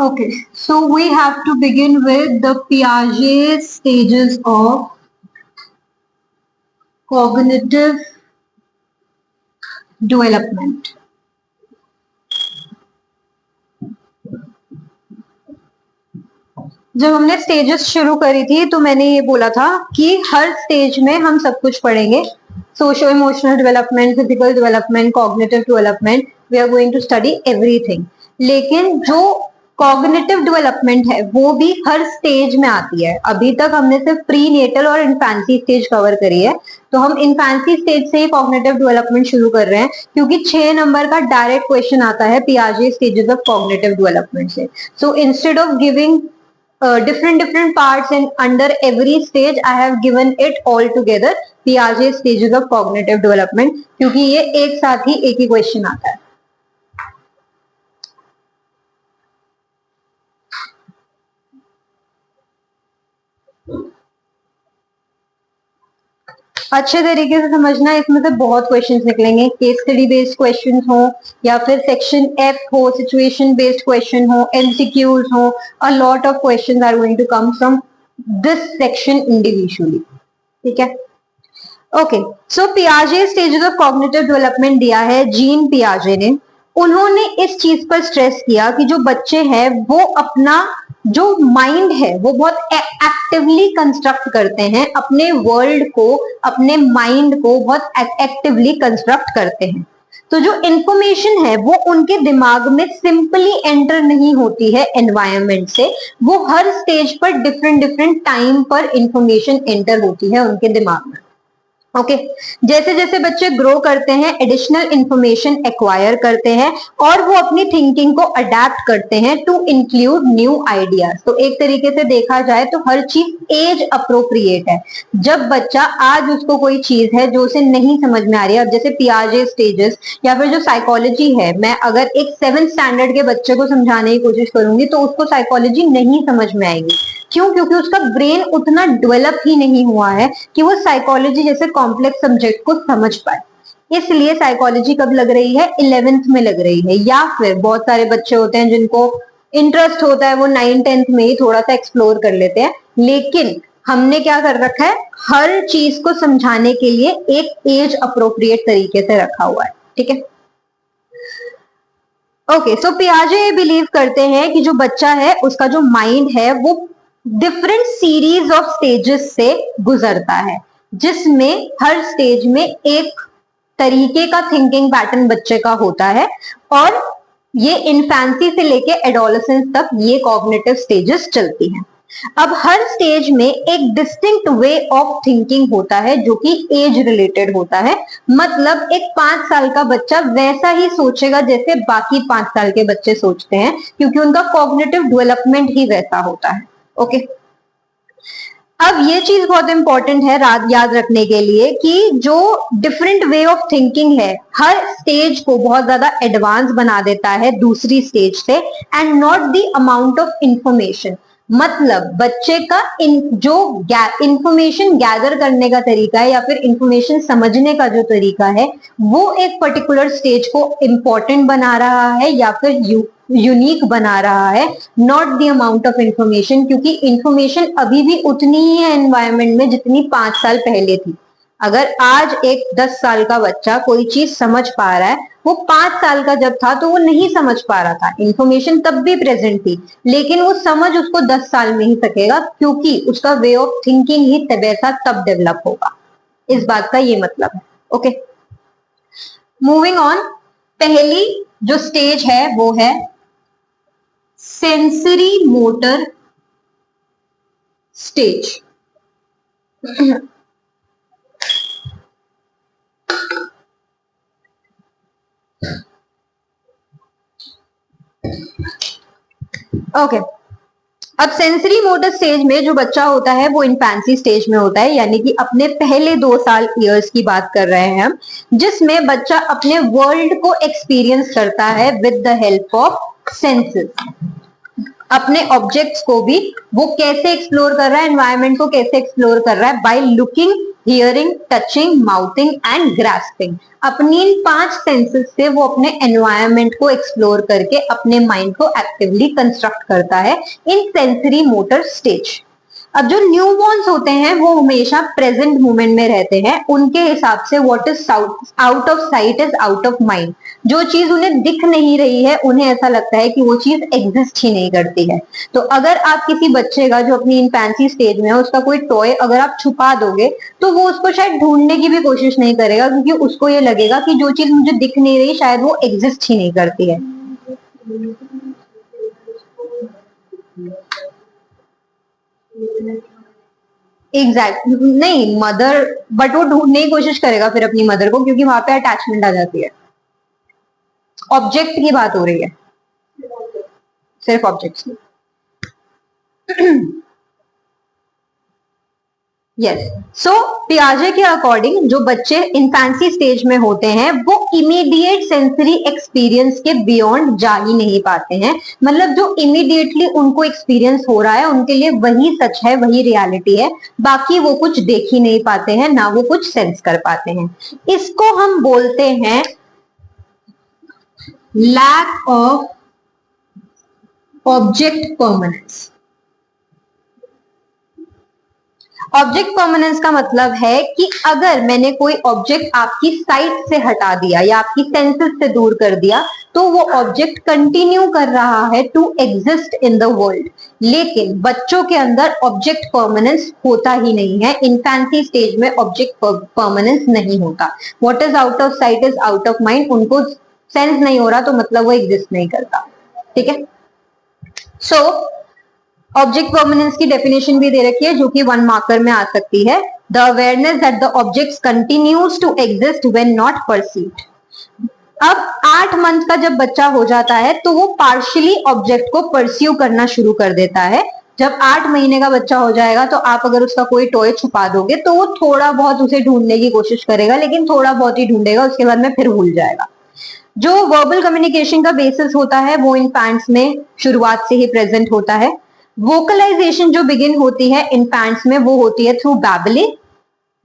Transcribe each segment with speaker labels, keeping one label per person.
Speaker 1: Okay, so we have to begin with the Piaget stages of cognitive development. जब हमने stages शुरू करी थी तो मैंने ये बोला था कि हर स्टेज में हम सब कुछ पढ़ेंगे. Socio emotional development, physical development, cognitive development, we are going to study everything. लेकिन जो कॉग्निटिव डेवलपमेंट है वो भी हर स्टेज में आती है. अभी तक हमने सिर्फ प्री नेटल और इन्फेंसी स्टेज कवर करी है, तो हम इन्फेंसी स्टेज से ही कॉग्निटिव डेवलपमेंट शुरू कर रहे हैं क्योंकि 6 नंबर का डायरेक्ट क्वेश्चन आता है पियाजे स्टेजेस ऑफ कॉग्निटिव डेवलपमेंट से. So instead of giving different parts and under every stage I have given it all together Piaget stages of cognitive development क्योंकि ये एक साथ ही एक ही क्वेश्चन आता है. अच्छे तरीके से समझना, इसमें से बहुत क्वेश्चंस निकलेंगे. केस स्टडी बेस्ड क्वेश्चंस हो या फिर सेक्शन एफ हो, सिचुएशन बेस्ड क्वेश्चन हो, एमसीक्यूज हो. A lot of questions are going to come from this section individually. ठीक है. ओके, सो पियाजे स्टेजेस ऑफ कॉग्निटिव डेवलपमेंट दिया है जीन पियाजे ने. उन्होंने इस चीज पर स्ट्रेस किया कि जो बच्चे हैं वो अपना जो माइंड है वो बहुत एक्टिवली कंस्ट्रक्ट करते हैं, अपने वर्ल्ड को, अपने माइंड को बहुत एक्टिवली कंस्ट्रक्ट करते हैं. तो जो इंफॉर्मेशन है वो उनके दिमाग में सिंपली एंटर नहीं होती है एनवायरनमेंट से, वो हर स्टेज पर डिफरेंट टाइम पर इंफॉर्मेशन एंटर होती है उनके दिमाग में. ओके जैसे जैसे बच्चे ग्रो करते हैं एडिशनल इंफॉर्मेशन एक्वायर करते हैं और वो अपनी थिंकिंग को अडेप्ट करते हैं टू इंक्लूड न्यू आइडियाज. तो एक तरीके से देखा जाए तो हर चीज एज अप्रोप्रिएट है. जब बच्चा आज उसको कोई चीज है जो उसे नहीं समझ में आ रही है, अब जैसे पियाजे स्टेजेस या फिर जो साइकोलॉजी है, मैं अगर एक 7th स्टैंडर्ड के बच्चे को समझाने की कोशिश करूंगी तो उसको साइकोलॉजी नहीं समझ में आएगी. क्यों? क्योंकि उसका ब्रेन उतना डेवलप ही नहीं हुआ है कि वो साइकोलॉजी जैसे कॉम्प्लेक्स सब्जेक्ट को समझ पाए. इसलिए साइकोलॉजी कब लग रही है? 11th में लग रही है. या फिर बहुत सारे बच्चे होते हैं जिनको इंटरेस्ट होता है वो 9th-10th में ही थोड़ा सा एक्सप्लोर कर लेते हैं. लेकिन हमने क्या कर रखा है, हर चीज को समझाने के लिए एक एज अप्रोप्रिएट तरीके से रखा हुआ है. ठीक है. ओके, सो पियाजे बिलीव करते हैं कि जो बच्चा है उसका जो माइंड है वो डिफरेंट सीरीज ऑफ स्टेजेस से गुजरता है, जिसमें हर स्टेज में एक तरीके का थिंकिंग पैटर्न बच्चे का होता है और ये इन्फेंसी से लेके एडोलेसेंस तक ये कॉग्निटिव स्टेजेस चलती हैं. अब हर स्टेज में एक डिस्टिंक्ट वे ऑफ थिंकिंग होता है जो कि एज रिलेटेड होता है. मतलब एक 5 साल का बच्चा वैसा ही सोचेगा जैसे बाकी 5 साल के बच्चे सोचते हैं क्योंकि उनका कॉग्निटिव डेवलपमेंट ही वैसा होता है. ओके अब ये चीज बहुत इंपॉर्टेंट है याद रखने के लिए कि जो डिफरेंट वे ऑफ थिंकिंग है हर स्टेज को बहुत ज्यादा एडवांस बना देता है दूसरी स्टेज से, and not the amount of information. मतलब बच्चे का जो इंफॉर्मेशन गैदर करने का तरीका है या फिर इंफॉर्मेशन समझने का जो तरीका है वो एक पर्टिकुलर स्टेज को इंपॉर्टेंट बना रहा है या फिर यूनिक बना रहा है, not the amount of information. क्योंकि इंफॉर्मेशन अभी भी उतनी ही है एनवायरनमेंट में जितनी 5 साल पहले थी. अगर आज एक 10 साल का बच्चा कोई चीज समझ पा रहा है, वो 5 साल का जब था तो वो नहीं समझ पा रहा था. इंफॉर्मेशन तब भी प्रेजेंट थी लेकिन वो समझ उसको 10 साल में ही सकेगा क्योंकि उसका वे ऑफ थिंकिंग ही वैसा तब डेवलप होगा. इस बात का ये मतलब है. ओके मूविंग ऑन, पहली जो स्टेज है वो है सेंसरी मोटर स्टेज. ओके अब सेंसरी मोटर स्टेज में जो बच्चा होता है वो इन्फेंसी स्टेज में होता है, यानी कि अपने पहले 2 साल ईयर्स की बात कर रहे हैं हम, जिसमें बच्चा अपने वर्ल्ड को एक्सपीरियंस करता है with the help of senses. अपने ऑब्जेक्ट्स को भी वो कैसे एक्सप्लोर कर रहा है, एनवायरनमेंट को कैसे एक्सप्लोर कर रहा है, by looking hearing, touching, mouthing and grasping. अपनी इन 5 सेंसेस से वो अपने एनवायरनमेंट को एक्सप्लोर करके अपने माइंड को एक्टिवली कंस्ट्रक्ट करता है इन सेंसरी मोटर स्टेज। अब जो न्यूबॉर्न्स होते हैं वो हमेशा प्रेजेंट मोमेंट में रहते हैं। उनके हिसाब से what is out of site is out of mind. जो चीज उन्हें दिख नहीं रही है उन्हें ऐसा लगता है कि वो चीज एग्जिस्ट ही नहीं करती है। तो अगर आप किसी बच्चे का जो अपनी इन्फेंसी स्टेज में है उसका कोई टॉय अगर आप छुपा दोगे तो वो उसको शायद ढूंढने की भी कोशिश नहीं करेगा, क्योंकि उसको ये लगेगा कि जो चीज मुझे दिख नहीं रही शायद वो एग्जिस्ट ही नहीं करती है। एग्जैक्ट नहीं मदर, बट वो ढूंढने की कोशिश करेगा फिर अपनी मदर को, क्योंकि वहां पे अटैचमेंट आ जाती है। ऑब्जेक्ट की बात हो रही है, सिर्फ ऑब्जेक्ट्स की। यस, सो पियाजे के अकॉर्डिंग जो बच्चे इन्फेंसी स्टेज में होते हैं वो इमीडिएट सेंसरी एक्सपीरियंस के बियॉन्ड जा ही नहीं पाते हैं। मतलब जो इमीडिएटली उनको एक्सपीरियंस हो रहा है उनके लिए वही सच है, वही रियलिटी है, बाकी वो कुछ देख ही नहीं पाते हैं, ना वो कुछ सेंस कर पाते हैं। इसको हम बोलते हैं lack of object permanence. Object permanence का मतलब है कि अगर मैंने कोई ऑब्जेक्ट आपकी साइट से हटा दिया या आपकी सेंसेस से दूर कर दिया तो वो ऑब्जेक्ट कंटिन्यू कर रहा है to exist in the world. लेकिन बच्चों के अंदर ऑब्जेक्ट परमानेंस होता ही नहीं है। इन्फेंसी स्टेज में ऑब्जेक्ट परमानेंस नहीं होता। What is out of site is out of mind. उनको सेंस नहीं हो रहा तो मतलब वो एग्जिस्ट नहीं करता। ठीक है, सो ऑब्जेक्ट परमानेंस की डेफिनेशन भी दे रखी है जो कि 1 मार्कर में आ सकती है। The awareness that the objects continues to exist when not perceived. अब 8 मंथ का जब बच्चा हो जाता है तो वो पार्शियली ऑब्जेक्ट को परस्यू करना शुरू कर देता है। जब 8 महीने का बच्चा हो जाएगा तो आप अगर उसका कोई टॉय छुपा दोगे तो वो थोड़ा बहुत उसे ढूंढने की कोशिश करेगा, लेकिन थोड़ा बहुत ही ढूंढेगा, उसके बाद में फिर भूल जाएगा। जो वर्बल कम्युनिकेशन का बेसिस होता है वो इन्फेंट्स में शुरुआत से ही प्रेजेंट होता है। वोकलाइजेशन जो बिगिन होती है इन्फेंट्स में वो होती है थ्रू बैबलिंग,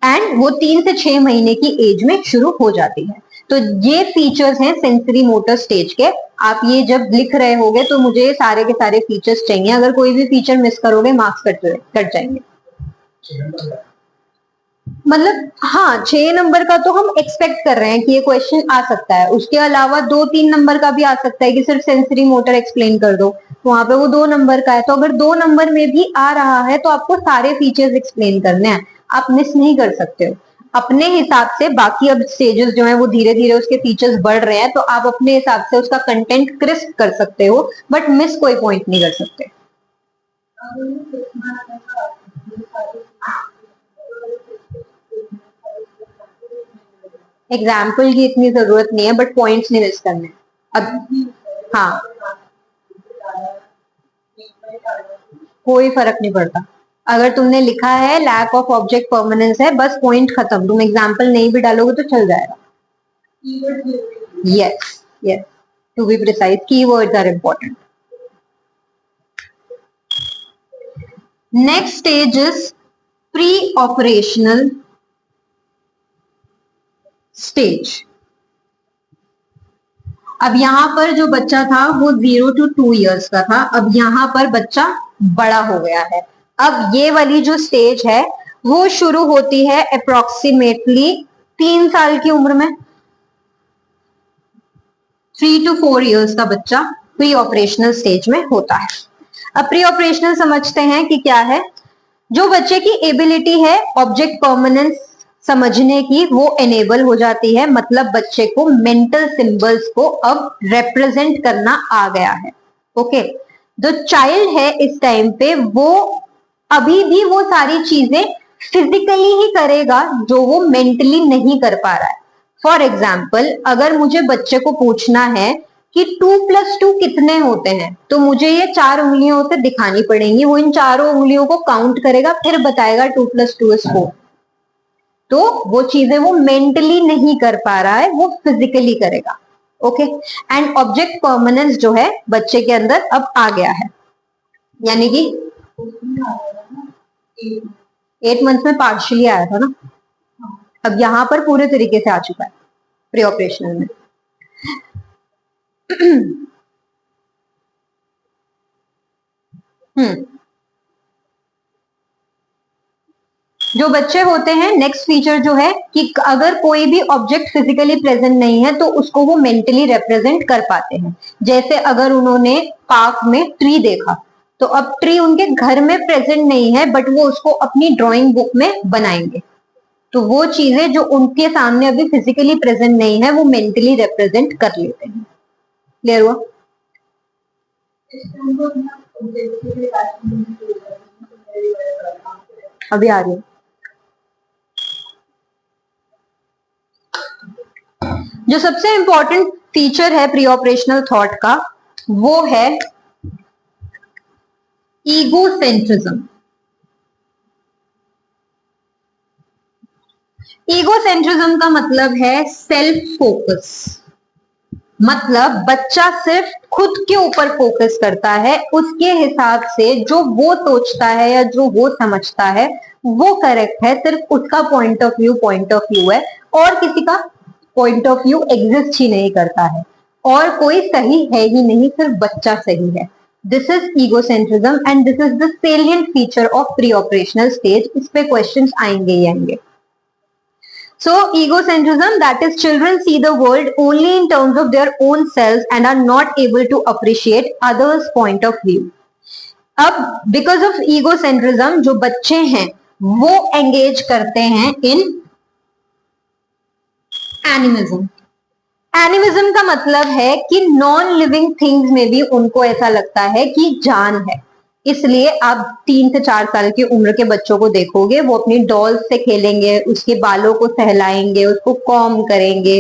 Speaker 1: एंड वो 3 से 6 महीने की एज में शुरू हो जाती है। तो ये फीचर्स हैं सेंसरी मोटर स्टेज के। आप ये जब लिख रहे होगे तो मुझे सारे के सारे फीचर्स चाहिए। अगर कोई भी फीचर मिस करोगे मार्क्स कट जाएंगे। मतलब हाँ, 6 नंबर का तो हम एक्सपेक्ट कर रहे हैं कि ये क्वेश्चन आ सकता है। उसके अलावा 2-3 नंबर का भी आ सकता है कि सिर्फ सेंसरी मोटर एक्सप्लेन कर दो, तो वहां पे वो 2 नंबर का है। तो अगर 2 नंबर में भी आ रहा है तो आपको सारे फीचर्स एक्सप्लेन करने हैं, आप मिस नहीं कर सकते हो अपने हिसाब से। बाकी अब स्टेजेस जो है वो धीरे धीरे उसके फीचर्स बढ़ रहे हैं, तो आप अपने हिसाब से उसका कंटेंट क्रिस्प कर सकते हो, बट मिस कोई पॉइंट नहीं कर सकते। एग्जाम्पल की इतनी जरूरत नहीं है, बट पॉइंट्स नहीं मिस करने। अब हाँ, कोई फर्क नहीं पड़ता। अगर तुमने लिखा है लैक ऑफ ऑब्जेक्ट परमानेंस है, बस पॉइंट खत्म। तुम एग्जाम्पल नहीं भी डालोगे तो चल जाएगा। Yes yes, to be precise, keywords are important. Next stage is pre operational stage. अब यहाँ पर जो बच्चा था वो 0 to 2 years का था। अब यहाँ पर बच्चा बड़ा हो गया है। अब ये वाली जो स्टेज है वो शुरू होती है अप्रोक्सीमेटली 3 साल की उम्र में। 3 to 4 years का बच्चा प्री ऑपरेशनल स्टेज में होता है। अब प्री ऑपरेशनल समझते हैं कि क्या है। जो बच्चे की एबिलिटी है ऑब्जेक्ट परमानेंस समझने की वो एनेबल हो जाती है। मतलब बच्चे को मेंटल सिंबल्स को अब रिप्रेजेंट करना आ गया है। ओके, जो चाइल्ड है इस टाइम पे वो अभी भी वो सारी चीजें फिजिकली ही करेगा जो वो मेंटली नहीं कर पा रहा है। फॉर एग्जाम्पल, अगर मुझे बच्चे को पूछना है कि 2+2 कितने होते हैं तो मुझे ये 4 उंगलियों से दिखानी पड़ेंगी। वो इन चारों उंगलियों को काउंट करेगा, फिर बताएगा 2+2 is 4। तो वो चीजें वो मेंटली नहीं कर पा रहा है, वो फिजिकली करेगा। ओके, एंड ऑब्जेक्ट परमानेंस जो है बच्चे के अंदर अब आ गया है। यानी कि 8 मंथ में पार्शियली आया था ना। अब यहाँ पर पूरे तरीके से आ चुका है प्री ऑपरेशनल में। जो बच्चे होते हैं, नेक्स्ट फीचर जो है कि अगर कोई भी ऑब्जेक्ट फिजिकली प्रेजेंट नहीं है तो उसको वो मेंटली रिप्रेजेंट कर पाते हैं। जैसे अगर उन्होंने पार्क में ट्री देखा, तो अब ट्री उनके घर में प्रेजेंट नहीं है बट वो उसको अपनी ड्राइंग बुक में बनाएंगे। तो वो चीजें जो उनके सामने अभी फिजिकली प्रेजेंट नहीं है वो मेंटली रिप्रेजेंट कर लेते हैं। क्लियर हुआ? अभी आ रही है। जो सबसे इंपॉर्टेंट फीचर है प्री ऑपरेशनल थॉट का वो है ईगोसेंट्रिज्म। ईगोसेंट्रिज्म का मतलब है सेल्फ फोकस। मतलब बच्चा सिर्फ खुद के ऊपर फोकस करता है, उसके हिसाब से जो वो सोचता है या जो वो समझता है वो करेक्ट है, सिर्फ उसका पॉइंट ऑफ व्यू है और किसी का पॉइंट ऑफ व्यू एग्जिस्ट ही नहीं करता है और कोई सही है ही नहीं, सिर्फ बच्चा सही है। This is egocentrism and this is the salient feature of pre operational stage. इस पे क्वेश्चंस आएंगे ही आएंगे। So egocentrism, that is children see the world only in terms of their own selves and are not able to appreciate others' point of view. अब because of egocentrism जो बच्चे हैं वो engage करते हैं in animism. एनिमिज्म का मतलब है कि नॉन लिविंग थिंग्स में भी उनको ऐसा लगता है कि जान है। इसलिए आप 3 से 4 साल की उम्र के बच्चों को देखोगे वो अपनी डॉल्स से खेलेंगे, उसके बालों को सहलाएंगे, उसको कॉम करेंगे।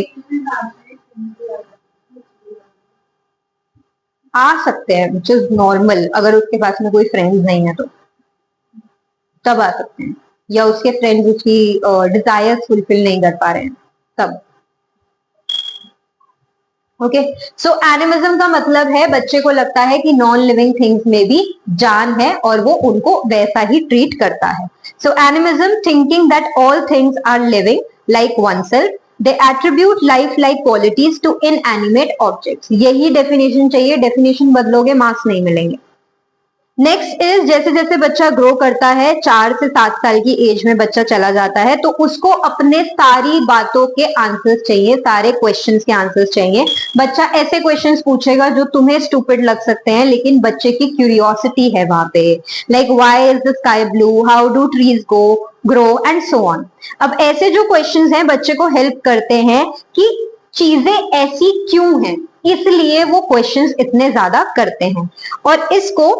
Speaker 1: आ सकते हैं विच इज नॉर्मल, अगर उसके पास में कोई फ्रेंड्स नहीं है तो तब आ सकते हैं, या उसके फ्रेंड्स उसकी डिजायर्स फुलफिल नहीं कर पा रहे हैं तब। ओके, सो एनिमिज्म का मतलब है बच्चे को लगता है कि नॉन लिविंग थिंग्स में भी जान है और वो उनको वैसा ही ट्रीट करता है। So animism thinking that all things are living like one self, they attribute life like qualities to inanimate objects. यही डेफिनेशन चाहिए, डेफिनेशन बदलोगे मार्क्स नहीं मिलेंगे। नेक्स्ट इज जैसे जैसे बच्चा ग्रो करता है, 4 से 7 साल की एज में बच्चा चला जाता है तो उसको अपने सारी बातों के आंसर्स चाहिए, सारे क्वेश्चंस के आंसर्स चाहिए। बच्चा ऐसे क्वेश्चंस पूछेगा जो तुम्हें स्टूपिड लग सकते हैं लेकिन बच्चे की क्यूरियोसिटी है वहां पे, like why is the sky blue, how do trees grow and so on. अब ऐसे जो क्वेश्चंस हैं बच्चे को हेल्प करते हैं कि चीजें ऐसी क्यों हैं, इसलिए वो क्वेश्चंस इतने ज्यादा करते हैं। और इसको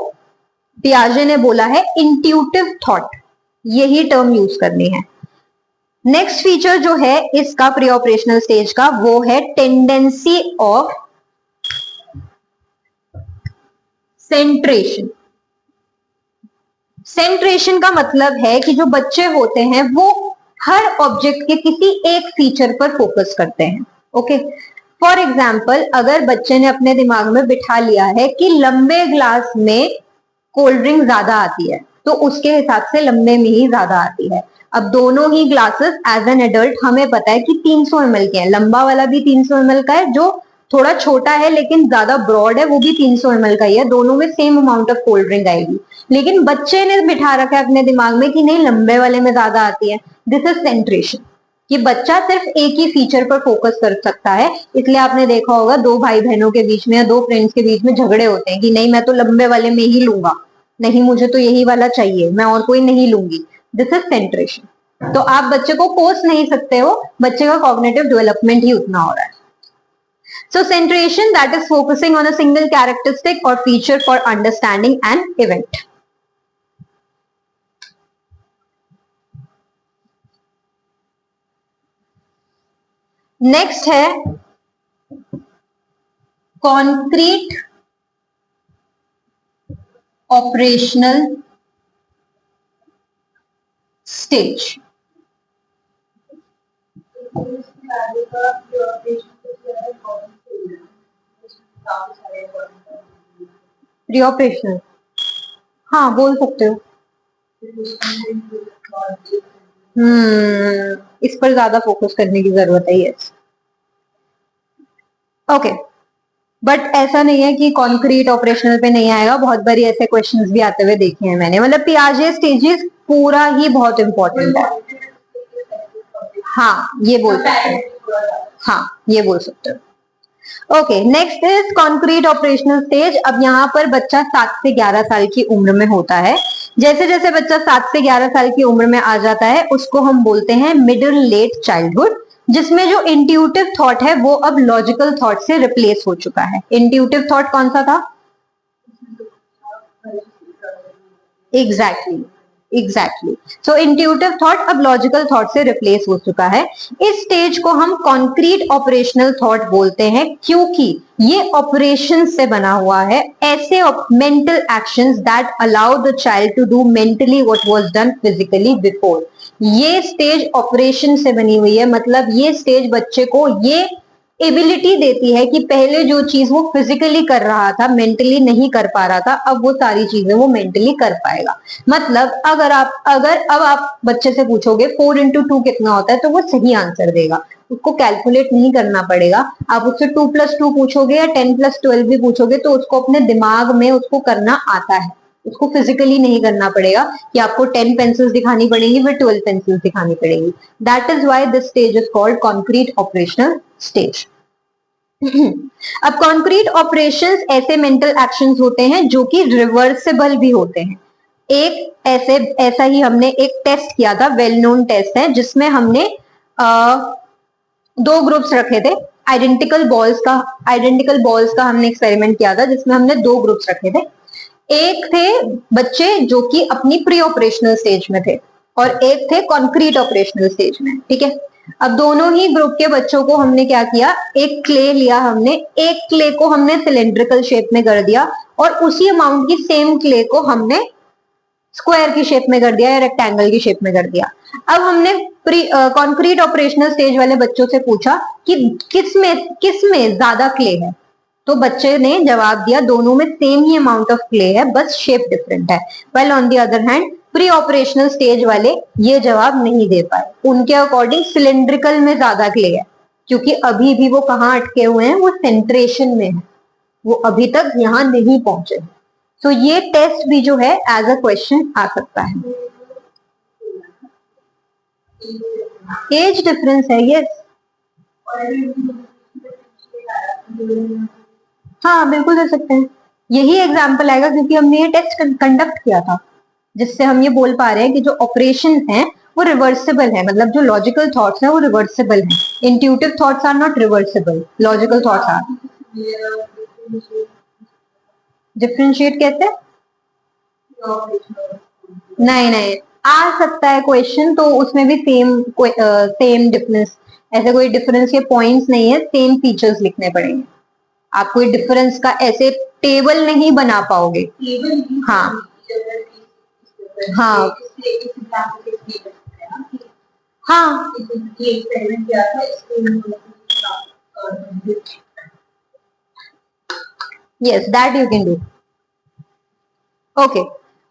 Speaker 1: पियाजे ने बोला है इंट्यूटिव थॉट, यही टर्म यूज करनी है। नेक्स्ट फीचर जो है इसका प्री ऑपरेशनल स्टेज का वो है टेंडेंसी ऑफ सेंट्रेशन। सेंट्रेशन का मतलब है कि जो बच्चे होते हैं वो हर ऑब्जेक्ट के किसी एक फीचर पर फोकस करते हैं। ओके, फॉर एग्जाम्पल अगर बच्चे ने अपने दिमाग में बिठा लिया है कि लंबे ग्लास में कोल्ड ड्रिंक ज्यादा आती है तो उसके हिसाब से लंबे में ही ज्यादा आती है। अब दोनों ही ग्लासेस एज एन एडल्ट हमें पता है कि 300 ml के हैं, लंबा वाला भी 300 ml का है, जो थोड़ा छोटा है लेकिन ज्यादा ब्रॉड है वो भी 300 ml का ही है, दोनों में same amount of cold drink आएगी। लेकिन बच्चे ने बिठा रखा है अपने दिमाग में कि नहीं लंबे वाले में ज्यादा आती है। दिस इज सेंट्रेशन, कि बच्चा सिर्फ एक ही फीचर पर फोकस कर सकता है। इसलिए आपने देखा होगा 2 भाई बहनों के बीच में या 2 फ्रेंड्स के बीच में झगड़े होते हैं कि नहीं मैं तो लंबे वाले में ही लूंगा, नहीं मुझे तो यही वाला चाहिए, मैं और कोई नहीं लूंगी। This is सेंट्रेशन। तो आप बच्चे को फोर्स नहीं सकते हो, बच्चे का कॉग्निटिव डेवलपमेंट ही उतना हो रहा है। So centration, that is focusing on a single characteristic or feature for understanding an event. Next है concrete operational stage. Preoperational, हाँ बोल सकते हो। इस पर ज्यादा फोकस करने की जरूरत है। Yes, okay. बट ऐसा नहीं है कि कॉन्क्रीट ऑपरेशनल पे नहीं आएगा, बहुत बारी ऐसे क्वेश्चंस भी आते हुए देखे हैं मैंने। मतलब पियाजे स्टेजेस पूरा ही बहुत इंपॉर्टेंट है। हाँ, ये बोल सकते हैं। हाँ, ये बोल सकते हो। Okay, next is concrete operational stage. अब यहाँ पर बच्चा 7 से 11 साल की उम्र में होता है। जैसे जैसे बच्चा 7 से 11 साल की उम्र में आ जाता है, उसको हम बोलते हैं मिडिल लेट चाइल्डहुड, जिसमें जो इंट्यूटिव थॉट है वो अब लॉजिकल थॉट से रिप्लेस हो चुका है। इंट्यूटिव थॉट कौन सा था? Exactly, exactly. So intuitive thought अब लॉजिकल थॉट से रिप्लेस हो चुका है। इस स्टेज को हम कॉन्क्रीट ऑपरेशनल थॉट बोलते हैं, क्योंकि ये ऑपरेशन से बना हुआ है, ऐसे mental actions that allow the child to do mentally what was done physically before. ये स्टेज ऑपरेशन से बनी हुई है, मतलब ये स्टेज बच्चे को ये एबिलिटी देती है कि पहले जो चीज वो फिजिकली कर रहा था, मेंटली नहीं कर पा रहा था, अब वो सारी चीजें वो मेंटली कर पाएगा। मतलब अगर अब आप बच्चे से पूछोगे 4 इंटू 2 कितना होता है, तो वो सही आंसर देगा, उसको कैलकुलेट नहीं करना पड़ेगा। आप उससे 2 प्लस 2 पूछोगे या 10 प्लस 12 भी पूछोगे, तो उसको अपने दिमाग में उसको करना आता है, उसको फिजिकली नहीं करना पड़ेगा कि आपको 10 पेंसिल्स दिखानी पड़ेंगी फिर 12 पेंसिल्स दिखानी पड़ेंगी। That is why this stage is called concrete operational stage. अब कॉन्क्रीट ऑपरेशंस ऐसे मेंटल एक्शंस होते हैं जो कि रिवर्सिबल भी होते हैं। ऐसा ही हमने एक टेस्ट किया था, वेल नोन टेस्ट है, जिसमें हमने दो ग्रुप्स रखे थे। आइडेंटिकल बॉल्स का हमने एक्सपेरिमेंट किया था, जिसमें हमने दो ग्रुप्स रखे थे। एक थे बच्चे जो कि अपनी प्री ऑपरेशनल स्टेज में थे और एक थे कॉन्क्रीट ऑपरेशनल स्टेज में, ठीक है। अब दोनों ही ग्रुप के बच्चों को हमने क्या किया, एक क्ले लिया हमने, एक क्ले को हमने सिलेंड्रिकल शेप में कर दिया और उसी अमाउंट की सेम क्ले को हमने स्क्वायर की शेप में कर दिया या रेक्टेंगल की शेप में कर दिया। अब हमने कॉन्क्रीट ऑपरेशनल स्टेज वाले बच्चों से पूछा कि किस में ज्यादा क्ले है, तो बच्चे ने जवाब दिया दोनों में same he amount of clay है, बस शेप डिफरेंट है। Well on the other hand pre operational stage वाले ये जवाब नहीं दे पाए, उनके अकॉर्डिंग सिलेंड्रिकल में ज्यादा क्ले है, क्योंकि अभी भी वो कहाँ अटके हुए हैं, वो सेंट्रेशन में है, वो अभी तक यहाँ नहीं पहुंचे। तो ये टेस्ट भी जो है एज अ क्वेश्चन आ सकता है। एज डिफरेंस है, यस। हाँ, बिल्कुल दे सकते हैं, यही एग्जाम्पल आएगा क्योंकि हमने ये टेस्ट कंडक्ट किया था, जिससे हम ये बोल पा रहे हैं कि जो ऑपरेशन है वो रिवर्सिबल है, मतलब जो लॉजिकल थॉट्स हैं वो रिवर्सिबल हैं। Intuitive thoughts are not reversible, logical thoughts are. Differentiate कैसे? नहीं नहीं, आ सकता है क्वेश्चन, तो उसमें भी सेम डिफरेंस, ऐसे कोई डिफरेंस के पॉइंट्स नहीं है, सेम फीचर्स लिखने पड़ेंगे। आप कोई डिफरेंस का ऐसे टेबल नहीं बना पाओगे। हाँ हाँ हाँ, yes, that you can do. Okay,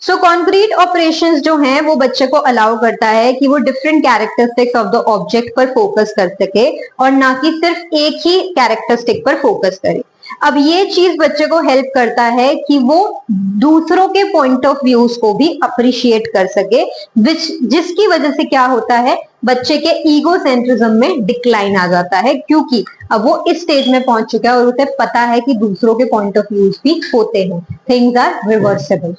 Speaker 1: so concrete operations जो हैं वो बच्चे को अलाउ करता है कि वो different characteristics of the object पर फोकस कर सके और ना कि सिर्फ एक ही कैरेक्टरिस्टिक पर फोकस करे। अब ये चीज बच्चे को हेल्प करता है कि वो दूसरों के पॉइंट ऑफ व्यूज को भी अप्रिशिएट कर सके, जिसकी वजह से क्या होता है, बच्चे के ईगो सेंट्रिज्म में डिक्लाइन आ जाता है, क्योंकि अब वो इस स्टेज में पहुंच चुका है और उसे पता है कि दूसरों के पॉइंट ऑफ व्यूज भी होते हैं, things are reversible.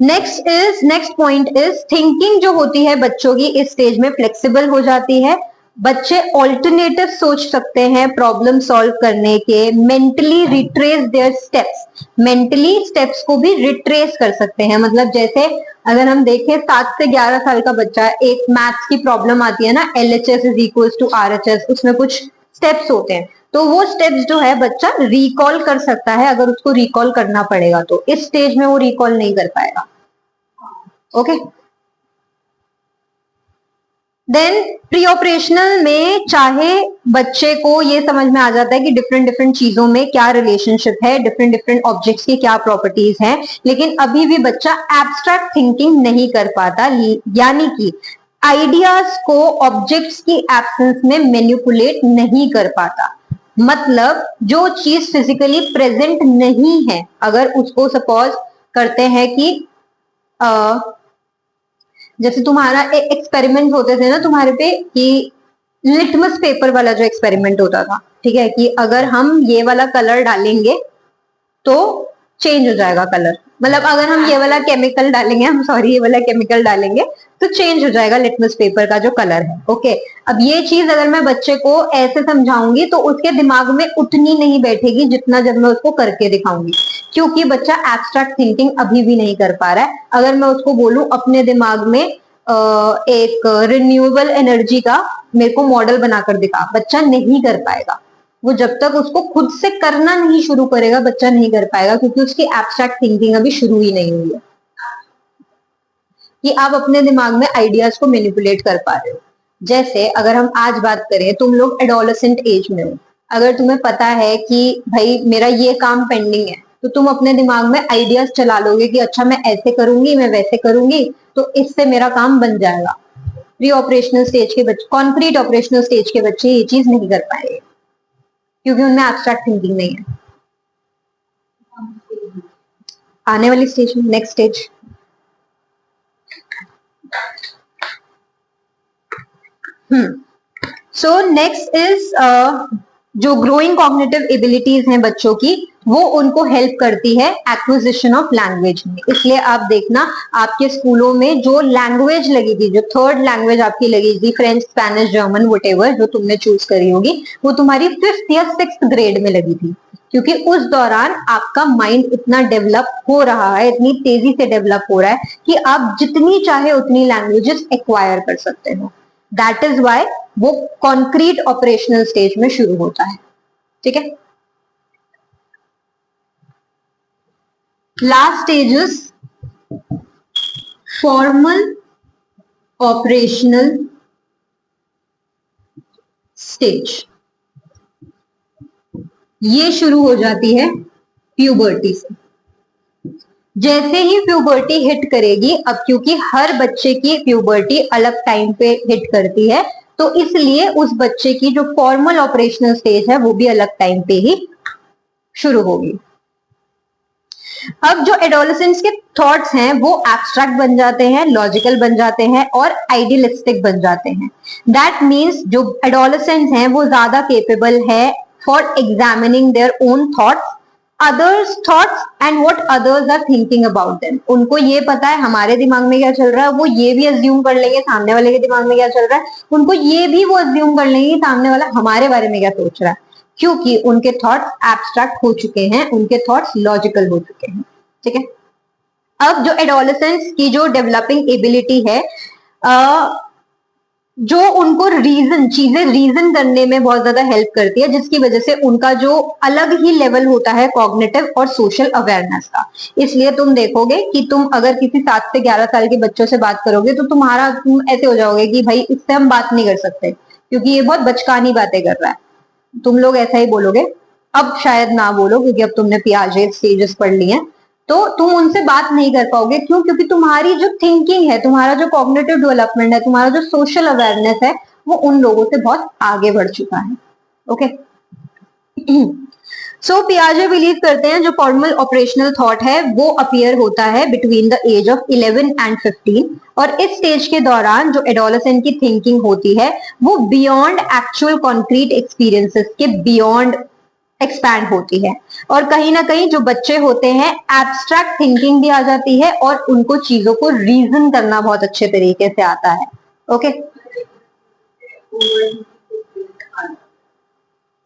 Speaker 1: Next point is thinking जो होती है बच्चों की इस स्टेज में फ्लेक्सिबल हो जाती है। बच्चे ऑल्टरनेटिव सोच सकते हैं प्रॉब्लम सॉल्व करने के, mentally retrace there steps, mentally steps को भी रिट्रेस कर सकते हैं। मतलब जैसे अगर हम देखें 7 से 11 साल का बच्चा, एक मैथ्स की प्रॉब्लम आती है ना, LHS is equal to RHS, उसमें कुछ स्टेप्स होते हैं, तो वो स्टेप्स जो है बच्चा रिकॉल कर सकता है, अगर उसको रिकॉल करना पड़ेगा तो। इस स्टेज में वो रिकॉल नहीं कर पाएगा। ओके, देन प्री ऑपरेशनल में चाहे बच्चे को ये समझ में आ जाता है कि डिफरेंट डिफरेंट चीजों में क्या रिलेशनशिप है, डिफरेंट डिफरेंट ऑब्जेक्ट्स की क्या प्रॉपर्टीज हैं, लेकिन अभी भी बच्चा एब्स्ट्रैक्ट थिंकिंग नहीं कर पाता, यानी कि आइडियाज को ऑब्जेक्ट्स की एब्सेंस में मैनिपुलेट नहीं कर पाता। मतलब जो चीज फिजिकली प्रेजेंट नहीं है, अगर उसको सपोज करते हैं कि जैसे तुम्हारा एक्सपेरिमेंट होते थे ना तुम्हारे पे, कि लिटमस पेपर वाला जो एक्सपेरिमेंट होता था, ठीक है, कि अगर हम ये वाला कलर डालेंगे तो चेंज हो जाएगा कलर। मतलब अगर हम ये वाला केमिकल डालेंगे, हम सॉरी ये वाला केमिकल डालेंगे तो चेंज हो जाएगा लिटमस पेपर का जो कलर है। ओके, अब ये चीज अगर मैं बच्चे को ऐसे समझाऊंगी तो उसके दिमाग में उतनी नहीं बैठेगी जितना जब मैं उसको करके दिखाऊंगी, क्योंकि बच्चा एब्स्ट्रैक्ट थिंकिंग अभी भी नहीं कर पा रहा है। अगर मैं उसको बोलूं अपने दिमाग में एक रिन्यूएबल एनर्जी का मेरे को मॉडल बनाकर दिखा, बच्चा नहीं कर पाएगा। वो जब तक उसको खुद से करना नहीं शुरू करेगा बच्चा नहीं कर पाएगा, क्योंकि उसकी एब्स्ट्रैक्ट थिंकिंग अभी शुरू ही नहीं हुई है कि आप अपने दिमाग में आइडियाज को मैनिपुलेट कर पा रहे हो। जैसे अगर हम आज बात करें, तुम लोग एडोलेसेंट एज में हो, अगर तुम्हें पता है कि भाई मेरा ये काम पेंडिंग है, तो तुम अपने दिमाग में आइडियाज चला लोगे कि अच्छा मैं ऐसे करूंगी, मैं वैसे करूंगी, तो इससे मेरा काम बन जाएगा। प्री ऑपरेशनल स्टेज के बच्चे, कॉन्क्रीट ऑपरेशनल स्टेज के बच्चे ये चीज नहीं कर पाएंगे, क्योंकि उनमें एब्स्ट्रैक्ट थिंकिंग नहीं है। आने वाली स्टेज में, next stage, so next is जो ग्रोइंग कॉग्निटिव एबिलिटीज हैं बच्चों की, वो उनको हेल्प करती है एक्विजिशन ऑफ लैंग्वेज में। इसलिए आप देखना आपके स्कूलों में जो लैंग्वेज लगी थी, जो थर्ड लैंग्वेज आपकी लगी थी, फ्रेंच, स्पेनिश, जर्मन, वटेवर जो तुमने चूज करी होगी, वो तुम्हारी 5th या 6th ग्रेड में लगी थी, क्योंकि उस दौरान आपका माइंड इतना डेवलप हो रहा है, इतनी तेजी से डेवलप हो रहा है कि आप जितनी चाहे उतनी लैंग्वेजेस एक्वायर कर सकते हो। दैट इज वाई वो कॉन्क्रीट ऑपरेशनल स्टेज में शुरू होता है। ठीक है, last stage is formal operational stage. ये शुरू हो जाती है प्यूबर्टी से। जैसे ही प्यूबर्टी हिट करेगी, अब क्योंकि हर बच्चे की प्यूबर्टी अलग टाइम पे हिट करती है, तो इसलिए उस बच्चे की जो फॉर्मल ऑपरेशनल स्टेज है वो भी अलग टाइम पे ही शुरू होगी। अब जो एडोलेसेंट्स के थॉट्स हैं वो एब्स्ट्रैक्ट बन जाते हैं, लॉजिकल बन जाते हैं और आइडियलिस्टिक बन जाते हैं। दैट मीन्स जो एडोलेसेंट्स हैं वो ज्यादा केपेबल है for examining their own thoughts, others thoughts and what others are thinking about them. उनको ये पता है हमारे दिमाग में क्या चल रहा है, वो ये भी अज्यूम कर लेंगे सामने वाले के दिमाग में क्या चल रहा है, उनको ये भी वो अज्यूम कर लेंगे सामने वाला हमारे बारे में क्या सोच रहा है, क्योंकि उनके थॉट्स एब्स्ट्रैक्ट हो चुके हैं, उनके थॉट्स लॉजिकल हो चुके हैं। ठीक है, अब जो एडोलेसेंट्स की जो डेवलपिंग एबिलिटी है, जो उनको चीजें रीजन करने में बहुत ज्यादा हेल्प करती है, जिसकी वजह से उनका जो अलग ही लेवल होता है कॉग्निटिव और सोशल अवेयरनेस का। इसलिए तुम देखोगे कि तुम अगर किसी 7 से 11 साल के बच्चों से बात करोगे तो तुम ऐसे हो जाओगे कि भाई इससे हम बात नहीं कर सकते, क्योंकि ये बहुत बचकानी बातें कर रहा है। तुम लोग ऐसा ही बोलोगे। अब शायद ना बोलो, क्योंकि अब तुमने पियाजे स्टेजेस पढ़ लिए हैं, तो तुम उनसे बात नहीं कर पाओगे। क्यों? क्योंकि तुम्हारी जो थिंकिंग है, तुम्हारा जो कॉग्निटिव डेवलपमेंट है, तुम्हारा जो सोशल अवेयरनेस है, वो उन लोगों से बहुत आगे बढ़ चुका है। ओके, सो पियाजे बिलीव करते हैं जो फॉर्मल ऑपरेशनल थॉट है वो अपीयर होता है between the age of 11 and 15, और इस स्टेज के दौरान जो एडोलेसेंट की थिंकिंग होती है वो बियॉन्ड एक्चुअल कॉन्क्रीट एक्सपीरियंसेस के बियॉन्ड एक्सपैंड होती है। और कहीं ना कहीं जो बच्चे होते हैं एब्स्ट्रैक्ट थिंकिंग भी आ जाती है और उनको चीजों को रीजन करना बहुत अच्छे तरीके से आता है। Okay,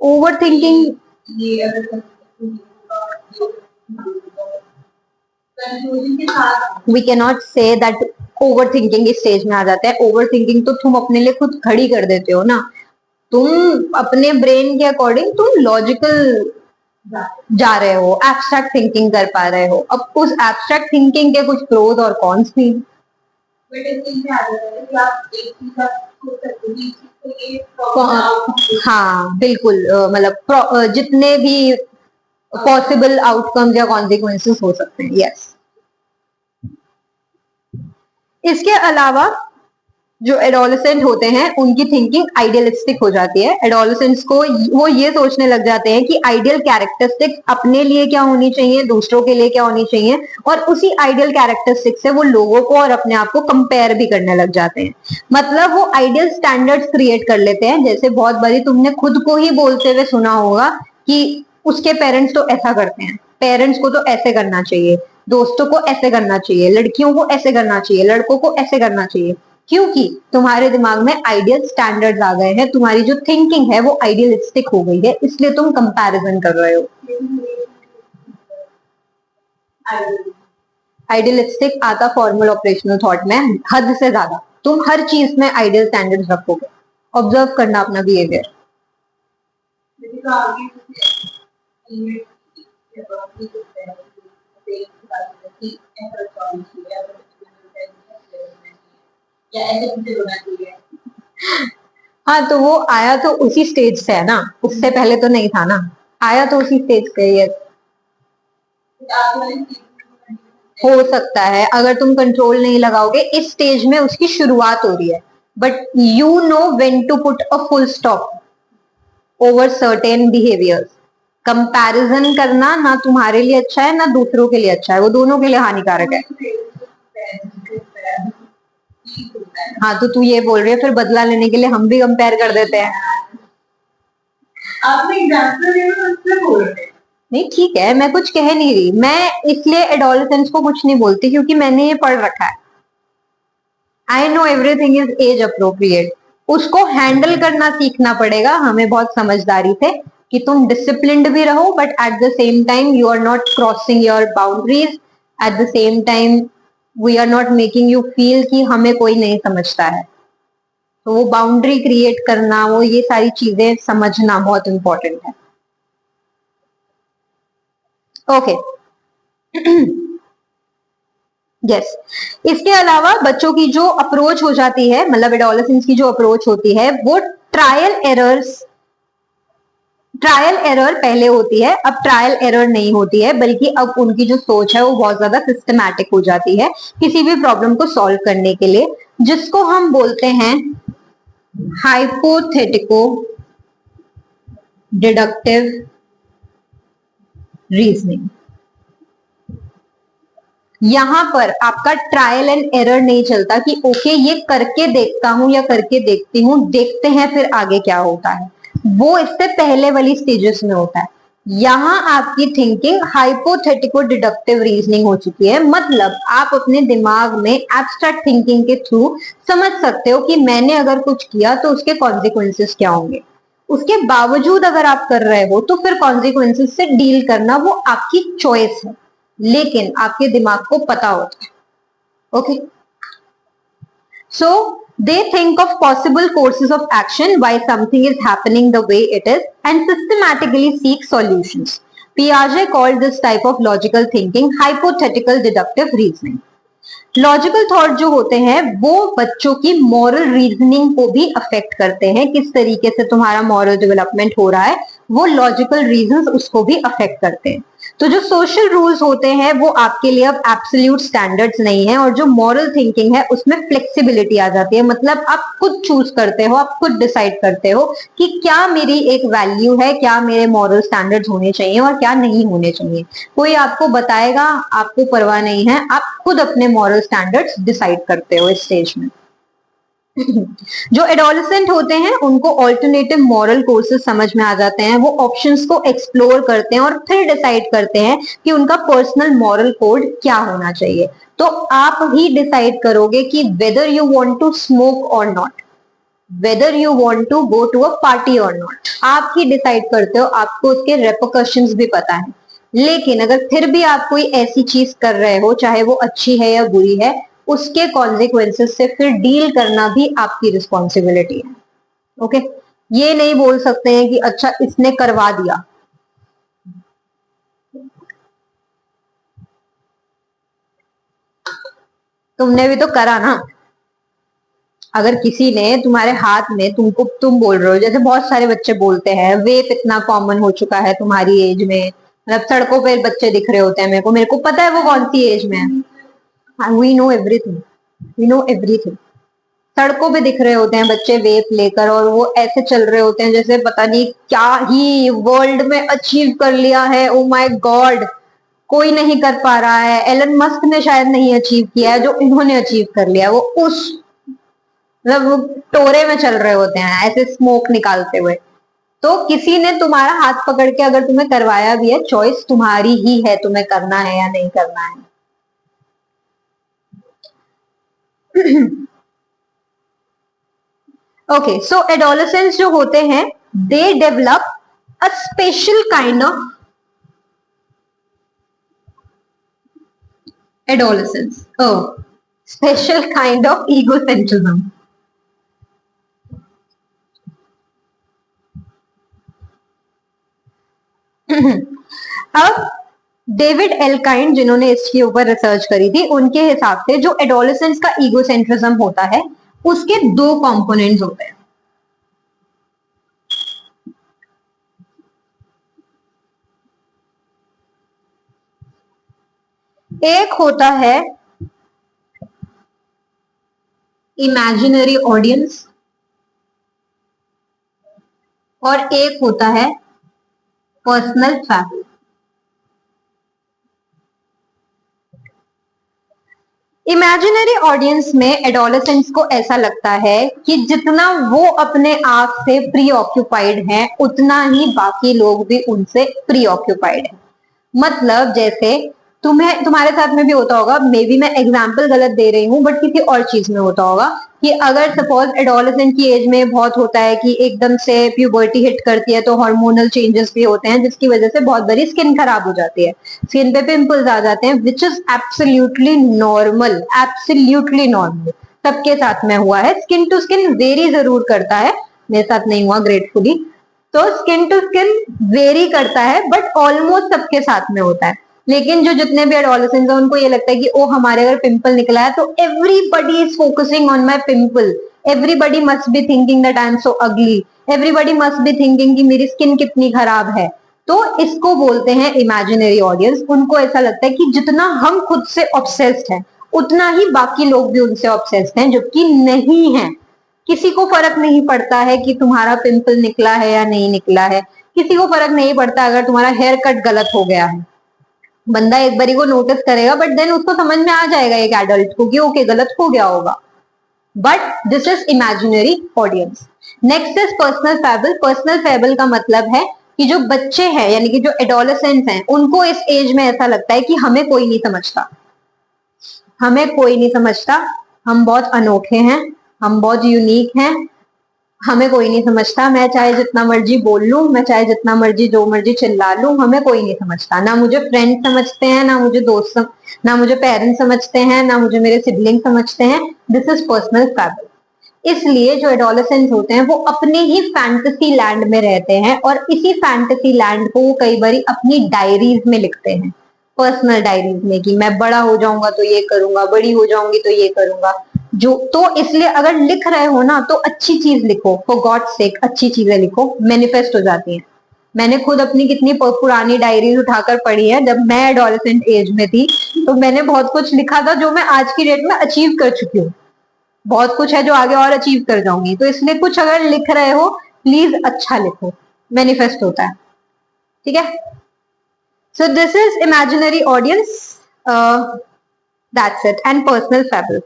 Speaker 1: over thinking, we can not say that over thinking इस स्टेज में आ जाता है। ओवर थिंकिंग तो तुम अपने लिए खुद खड़ी कर देते हो ना, तुम अपने ब्रेन के अकॉर्डिंग तुम लॉजिकल जा रहे हो, एब्स्ट्रैक्ट थिंकिंग कर पा रहे हो। अब उस एब्स्ट्रैक्ट थिंकिंग के कुछ प्रोज और कॉन्स भी, हाँ बिल्कुल, मतलब जितने भी पॉसिबल आउटकम्स या कॉन्सिक्वेंसेस हो सकते हैं। यस, इसके अलावा जो एडोलेसेंट होते हैं उनकी थिंकिंग आइडियलिस्टिक हो जाती है। एडोलेसेंट्स को वो ये सोचने लग जाते हैं कि आइडियल कैरेक्टरिस्टिक्स अपने लिए क्या होनी चाहिए, दूसरों के लिए क्या होनी चाहिए, और उसी आइडियल कैरेक्टरिस्टिक से वो लोगों को और अपने आप को कंपेयर भी करने लग जाते हैं। मतलब वो आइडियल स्टैंडर्ड्स क्रिएट कर लेते हैं। जैसे बहुत बारी तुमने खुद को ही बोलते हुए सुना होगा कि उसके पेरेंट्स तो ऐसा करते हैं, पेरेंट्स को तो ऐसे करना चाहिए, दोस्तों को ऐसे करना चाहिए, लड़कियों को ऐसे करना चाहिए, लड़कों को ऐसे करना चाहिए। क्योंकि तुम्हारे दिमाग में आइडियल स्टैंडर्ड्स आ गए हैं, तुम्हारी जो थिंकिंग है वो आइडियलिस्टिक हो गई है, इसलिए तुम कंपैरिजन कर रहे हो। आइडियलिस्टिक आता फॉर्मल ऑपरेशनल थॉट में हद से ज्यादा। तुम हर चीज में आइडियल स्टैंडर्ड्स रखोगे। ऑब्जर्व करना अपना बिहेवियर। हाँ, तो वो आया तो उसी स्टेज से है ना, उससे पहले तो नहीं था ना, आया तो उसी स्टेज से। यस, हो सकता है अगर तुम कंट्रोल नहीं लगाओगे। इस स्टेज में उसकी शुरुआत हो रही है, but you know when to put a full stop over certain behaviours. Comparison करना ना तुम्हारे लिए अच्छा है ना दूसरों के लिए अच्छा है, वो दोनों के लिए हानिकारक है। हाँ, तो तू ये बोल रही है फिर बदला लेने के लिए हम भी कंपेयर कर देते हैं। आपने एग्जाम्पल बोल रहे नहीं, ठीक है, मैं कुछ कह नहीं रही। मैं इसलिए एडोलेसेंस को कुछ नहीं बोलती क्योंकि मैंने ये पढ़ रखा है। I know everything is age appropriate. उसको हैंडल करना सीखना पड़ेगा हमें बहुत समझदारी से, कि तुम डिसिप्लिन्ड भी रहो but at the same time you are not crossing your boundaries. At the same time we are not making you feel कि हमें कोई नहीं समझता है। तो वो बाउंड्री क्रिएट करना, वो ये सारी चीजें समझना बहुत इंपॉर्टेंट है। Okay, yes. इसके अलावा बच्चों की जो अप्रोच हो जाती है, मतलब एडोलेसेंस की जो अप्रोच होती है, वो ट्रायल एरर पहले होती है, अब ट्रायल एरर नहीं होती है, बल्कि अब उनकी जो सोच है वो बहुत ज्यादा सिस्टमैटिक हो जाती है किसी भी प्रॉब्लम को सॉल्व करने के लिए, जिसको हम बोलते हैं हाइपोथेटिको डिडक्टिव रीजनिंग। यहां पर आपका ट्रायल एंड एरर नहीं चलता कि ओके ये करके देखता हूं या करके देखती हूं, देखते हैं फिर आगे क्या होता है। वो इससे पहले वाली स्टेजेस में होता है। यहां आपकी थिंकिंग हाइपोथेटिको डिडक्टिव रीजनिंग हो चुकी है। मतलब आप अपने दिमाग में एब्स्ट्रैक्ट थिंकिंग के थ्रू समझ सकते हो कि मैंने अगर कुछ किया तो उसके कॉन्सिक्वेंसेस क्या होंगे। उसके बावजूद अगर आप कर रहे हो तो फिर कॉन्सिक्वेंसेस से डील करना वो आपकी चॉइस है, लेकिन आपके दिमाग को पता होता है। Okay, so they think of possible courses of action why something is happening the way it is and systematically seek solutions. Piaget called this type of logical thinking hypothetical deductive reasoning. Logical thought जो होते हैं वो बच्चों की moral reasoning को भी affect करते हैं। किस तरीके से तुम्हारा मॉरल डेवलपमेंट हो रहा है वो लॉजिकल रीजंस उसको भी अफेक्ट करते हैं। तो जो सोशल रूल्स होते हैं वो आपके लिए अब एब्सोल्यूट स्टैंडर्ड्स नहीं है, और जो मॉरल थिंकिंग है उसमें फ्लेक्सिबिलिटी आ जाती है। मतलब आप खुद चूज करते हो, आप खुद डिसाइड करते हो कि क्या मेरी एक वैल्यू है, क्या मेरे मॉरल स्टैंडर्ड्स होने चाहिए और क्या नहीं होने चाहिए। कोई आपको बताएगा, आपको परवाह नहीं है, आप खुद अपने मॉरल स्टैंडर्ड्स डिसाइड करते हो इस स्टेज में। जो एडोलेसेंट होते हैं उनको ऑल्टरनेटिव मॉरल कोर्सेज समझ में आ जाते हैं। वो ऑप्शंस को एक्सप्लोर करते हैं और फिर डिसाइड करते हैं कि उनका पर्सनल मॉरल कोड क्या होना चाहिए। तो आप ही डिसाइड करोगे कि whether you want to smoke और not, whether you want to go to a party और नॉट, आप ही डिसाइड करते हो। आपको उसके रेपरकशंस भी पता है। लेकिन अगर फिर भी आप कोई ऐसी चीज कर रहे हो, चाहे वो अच्छी है या बुरी है, उसके कॉन्सिक्वेंसेस से फिर डील करना भी आपकी रिस्पॉन्सिबिलिटी है। ओके, ये नहीं बोल सकते हैं कि अच्छा इसने करवा दिया। तुमने भी तो करा ना। अगर किसी ने तुम्हारे हाथ में, तुम बोल रहे हो, जैसे बहुत सारे बच्चे बोलते हैं वेप इतना कॉमन हो चुका है तुम्हारी एज में, मतलब सड़कों पे बच्चे दिख रहे होते हैं, मेरे को पता है वो कौन सी एज में है। We know everything, we know everything. सड़कों पे दिख रहे होते हैं बच्चे वेप लेकर, और वो ऐसे चल रहे होते हैं जैसे पता नहीं क्या ही वर्ल्ड में अचीव कर लिया है। ओ माय गॉड, कोई नहीं कर पा रहा है। एलन मस्क ने शायद नहीं अचीव किया है जो इन्होंने अचीव कर लिया। वो उस मतलब टोरे में चल रहे होते हैं ऐसे स्मोक निकालते हुए। तो किसी ने तुम्हारा हाथ पकड़ के अगर तुम्हें करवाया भी है, चॉइस तुम्हारी ही है, तुम्हें करना है या नहीं करना है। ओके, सो एडोलेसेंस जो होते हैं, they develop a special kind of adolescence. Oh, special kind of egocentrism. अब डेविड एलकाइंड जिन्होंने इसके ऊपर रिसर्च करी थी, उनके हिसाब से जो एडोलेसेंस का ईगोसेंट्रिज्म होता है उसके दो कंपोनेंट्स होते हैं। एक होता है इमेजिनरी ऑडियंस और एक होता है पर्सनल फैमिली। इमेजिनरी ऑडियंस में एडोलेसेंट्स को ऐसा लगता है कि जितना वो अपने आप से प्री ऑक्यूपाइड है उतना ही बाकी लोग भी उनसे प्री ऑक्यूपाइड है। मतलब जैसे तुम्हारे साथ में भी होता होगा, मे बी मैं एग्जाम्पल गलत दे रही हूँ बट किसी और चीज में होता होगा कि अगर सपोज एडोलेसेंट की एज में बहुत होता है कि एकदम से प्यूबर्टी हिट करती है तो हार्मोनल चेंजेस भी होते हैं जिसकी वजह से बहुत बड़ी स्किन खराब हो जाती है, स्किन पे पिंपल्स आ जाते हैं, which is absolutely normal, absolutely normal. सबके साथ में हुआ है, स्किन टू स्किन वेरी जरूर करता है, मेरे साथ नहीं हुआ ग्रेटफुली। तो स्किन टू स्किन वेरी करता है बट ऑलमोस्ट सबके साथ में होता है। लेकिन जो जितने भी एडोलेसेंट्स हैं उनको ये लगता है कि ओ हमारे अगर पिंपल निकला है तो everybody is focusing on my pimple, everybody must be thinking that I am so अगली, एवरीबडी मस्ट बी थिंकिंग कि मेरी स्किन कितनी खराब है। तो इसको बोलते हैं इमेजिनरी ऑडियंस। उनको ऐसा लगता है कि जितना हम खुद से ऑब्सेस्ड हैं उतना ही बाकी लोग भी उनसे ऑब्सेस्ड हैं, जबकि नहीं है। किसी को फर्क नहीं पड़ता है कि तुम्हारा पिंपल निकला है या नहीं निकला है, किसी को फर्क नहीं पड़ता अगर तुम्हारा हेयर कट गलत हो गया है। बंदा एक बारी को नोटिस करेगा बट देन उसको समझ में आ जाएगा एक एडल्ट को कि ओके गलत हो गया होगा। But this is imaginary audience. Next is personal fable. Personal fable का मतलब है कि जो बच्चे हैं यानी कि जो एडोलेसेंट्स हैं उनको इस एज में ऐसा लगता है कि हमें कोई नहीं समझता, हमें कोई नहीं समझता, हम बहुत अनोखे हैं, हम बहुत यूनिक हैं, हमें कोई नहीं समझता। मैं चाहे जितना मर्जी बोल लूं, मैं चाहे जितना मर्जी जो मर्जी चिल्ला लूं, हमें कोई नहीं समझता। ना मुझे फ्रेंड समझते हैं, ना मुझे दोस्त, ना मुझे पेरेंट्स समझते हैं, ना मुझे मेरे सिबलिंग समझते हैं। This is personal fable. इसलिए जो एडोलेसेंट्स होते हैं वो अपने ही फैंटेसी लैंड में रहते हैं और इसी फैंटेसी लैंड को वो कई बार अपनी डायरीज में लिखते हैं, पर्सनल डायरीज में, कि मैं बड़ा हो जाऊंगा तो ये करूंगा, बड़ी हो जाऊंगी तो ये करूंगा। जो तो इसलिए अगर लिख रहे हो ना तो अच्छी चीज लिखो, फॉर गॉड सेक अच्छी चीजें लिखो, मैनिफेस्ट हो जाती हैं। मैंने खुद अपनी कितनी पुरानी डायरीज उठाकर पढ़ी है। जब मैं एडोलेसेंट एज में थी तो मैंने बहुत कुछ लिखा था जो मैं आज की डेट में अचीव कर चुकी हूँ। बहुत कुछ है जो आगे और अचीव कर जाऊंगी। तो इसलिए कुछ अगर लिख रहे हो प्लीज अच्छा लिखो, मैनिफेस्ट होता है। ठीक है, so this is imaginary audience, that's it, and personal fable.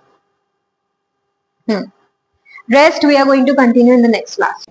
Speaker 1: Rest we are going to continue in the next class.